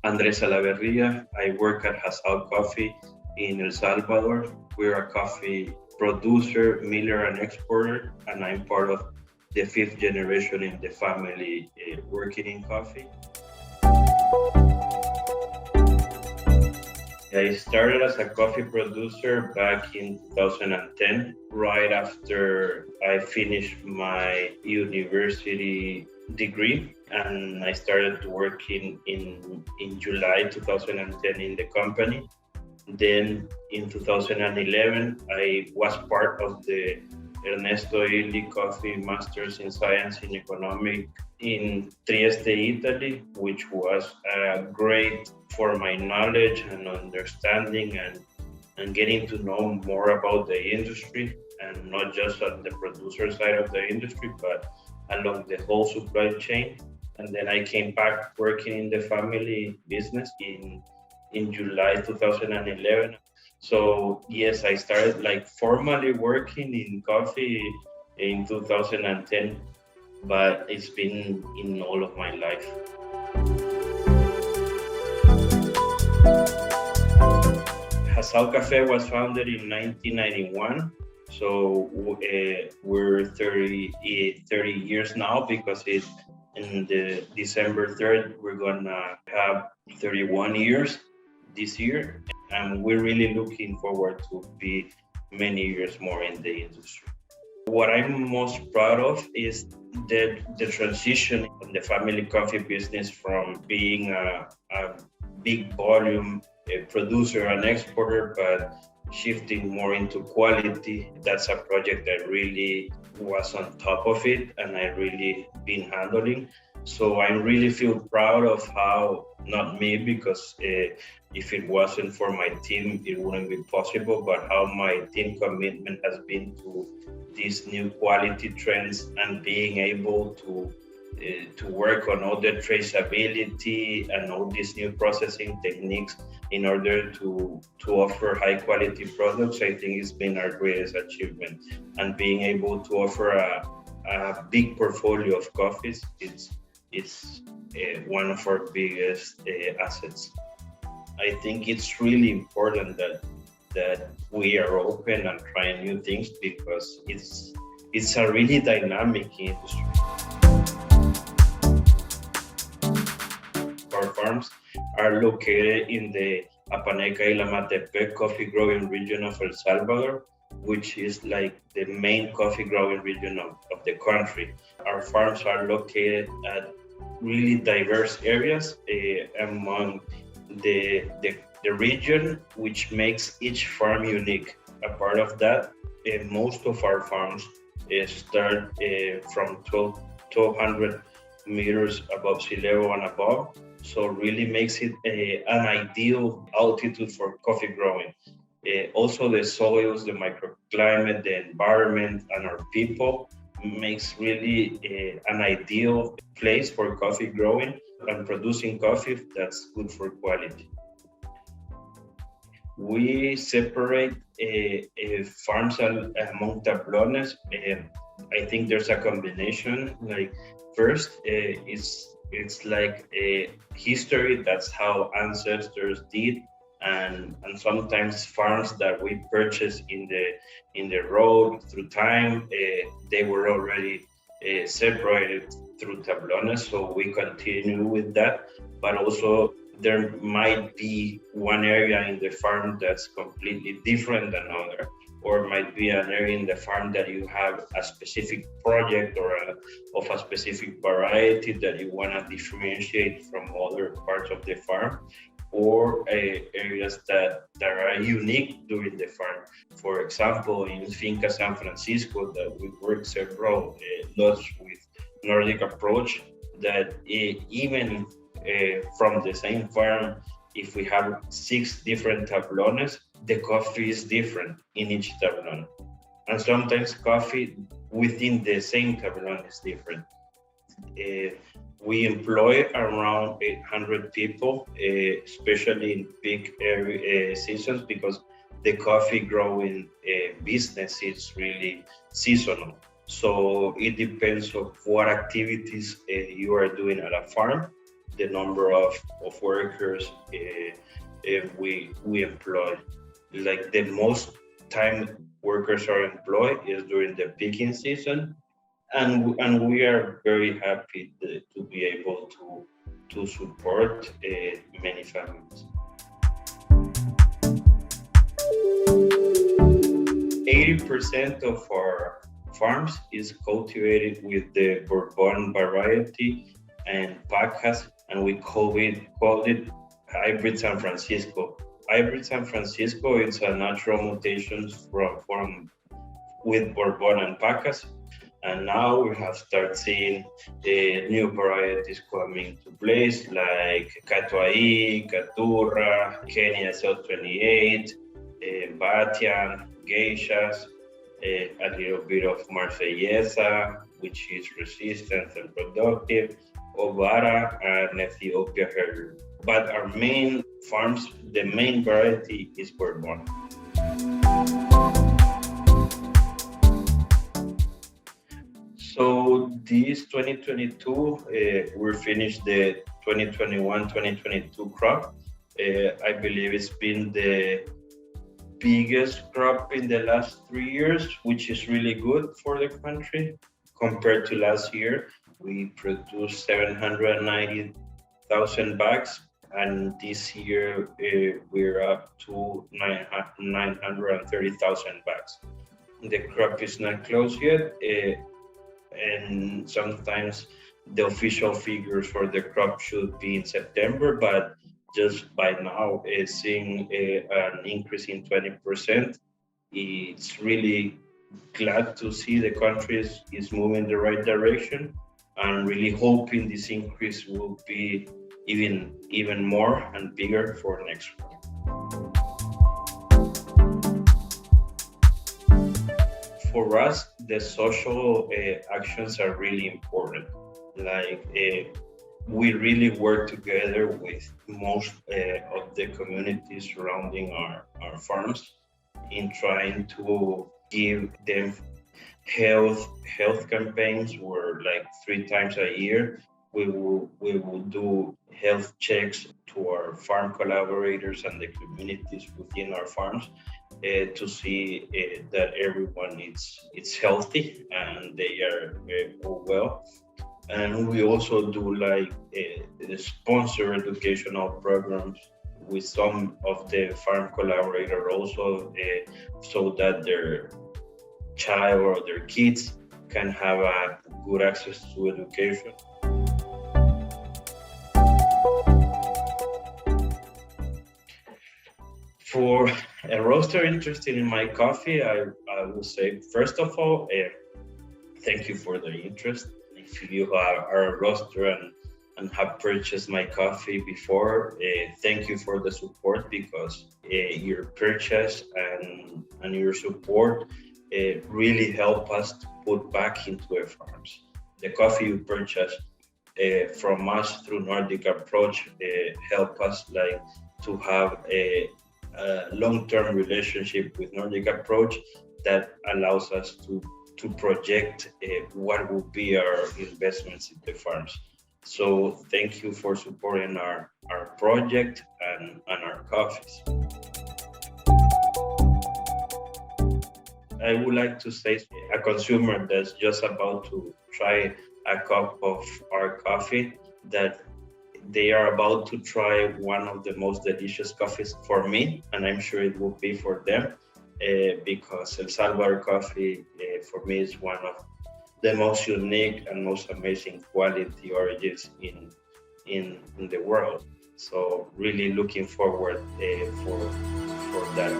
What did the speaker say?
Andrés Salaverría. I work at Jasal Café in El Salvador. We're a coffee producer, miller, and exporter, and I'm part of the fifth generation in the family working in coffee. I started as a coffee producer back in 2010, right after I finished my university degree, and I started working in July 2010 in the company. Then in 2011, I was part of the Ernesto Illy Coffee Masters in Science in Economic in Trieste, Italy, which was great for my knowledge and understanding and getting to know more about the industry, and not just on the producer side of the industry, but along the whole supply chain. And then I came back working in the family business in July 2011. So yes, I started like formally working in coffee in 2010, but it's been in all of my life. Jasal Café was founded in 1991. So we're 30 years now, because it's in the December 3rd, we're gonna have 31 years this year. And we're really looking forward to be many years more in the industry. What I'm most proud of is the transition in the family coffee business from being a big volume producer and exporter, but shifting more into quality. That's a project that really was on top of it, and I really been handling. So I really feel proud of how, not me, because if it wasn't for my team, it wouldn't be possible, but how my team commitment has been to these new quality trends and being able to work on all the traceability and all these new processing techniques in order to offer high quality products. I think it's been our greatest achievement, and being able to offer a big portfolio of coffees, it's one of our biggest assets. I think it's really important that we are open and trying new things, because it's a really dynamic industry. Our farms are located in the Apaneca y Lamatepec coffee growing region of El Salvador, which is like the main coffee growing region of the country. Our farms are located at really diverse areas among the region, which makes each farm unique. A part of that, most of our farms start from 1,200 meters above sea level and above. So really makes it an ideal altitude for coffee growing. Also the soils, the microclimate, the environment, and our people makes really an ideal place for coffee growing and producing coffee that's good for quality. We separate farms among tablones. I think there's a combination. Like first, it's like a history. That's how ancestors did, and sometimes farms that we purchase in the road through time, they were already separated through tablones. So we continue with that, but also there might be one area in the farm that's completely different than other, or might be an area in the farm that you have a specific project or of a specific variety that you want to differentiate from other parts of the farm, or areas that are unique during the farm. For example, in Finca San Francisco, that we work several lots with Nordic Approach, that even from the same farm, if we have 6 different tablones, the coffee is different in each tablon. And sometimes coffee within the same tablon is different. We employ around 800 people, especially in peak seasons, because the coffee growing business is really seasonal. So it depends on what activities you are doing at a farm. the number of workers we employ. Like the most time workers are employed is during the picking season, and we are very happy to be able to support many families. 80% of our farms is cultivated with the Bourbon variety and pacas, and we call it hybrid San Francisco. Hybrid San Francisco is a natural mutation from with Bourbon and pacas, and now we have started seeing new varieties coming to place like Catuai, Caturra, Kenya SL28, Batian, Geishas, a little bit of Marsellesa, which is resistant and productive, Ovara, and Ethiopia Herder. But our main farms, the main variety is Bourbon. So this 2022, we finished the 2021-2022 crop. I believe it's been the biggest crop in the last 3 years, which is really good for the country. Compared to last year, we produced 790,000 bags, and this year we're up to 930,000 bags. The crop is not closed yet, and sometimes the official figures for the crop should be in September, but just by now seeing an increase in 20%, it's really glad to see the country is moving in the right direction, and really hoping this increase will be even more and bigger for next year. For us, the social actions are really important. Like we really work together with most of the communities surrounding our farms in trying to give them health campaigns, where like 3 times a year we will do health checks to our farm collaborators and the communities within our farms to see that everyone is healthy and they are all well. And we also do like sponsor educational programs with some of the farm collaborators also, so that their child or their kids can have a good access to education. For a roaster interested in my coffee, I will say, first of all, thank you for the interest. If you are a roaster and have purchased my coffee before, thank you for the support, because your purchase and your support really help us to put back into our farms. The coffee you purchase from us through Nordic Approach help us like to have a long-term relationship with Nordic Approach that allows us to project what will be our investments in the farms. So thank you for supporting our project and our coffees. I would like to say a consumer that's just about to try a cup of our coffee, that they are about to try one of the most delicious coffees for me, and I'm sure it will be for them, because El Salvador coffee for me is one of the most unique and most amazing quality origins in the world. So really looking forward for that.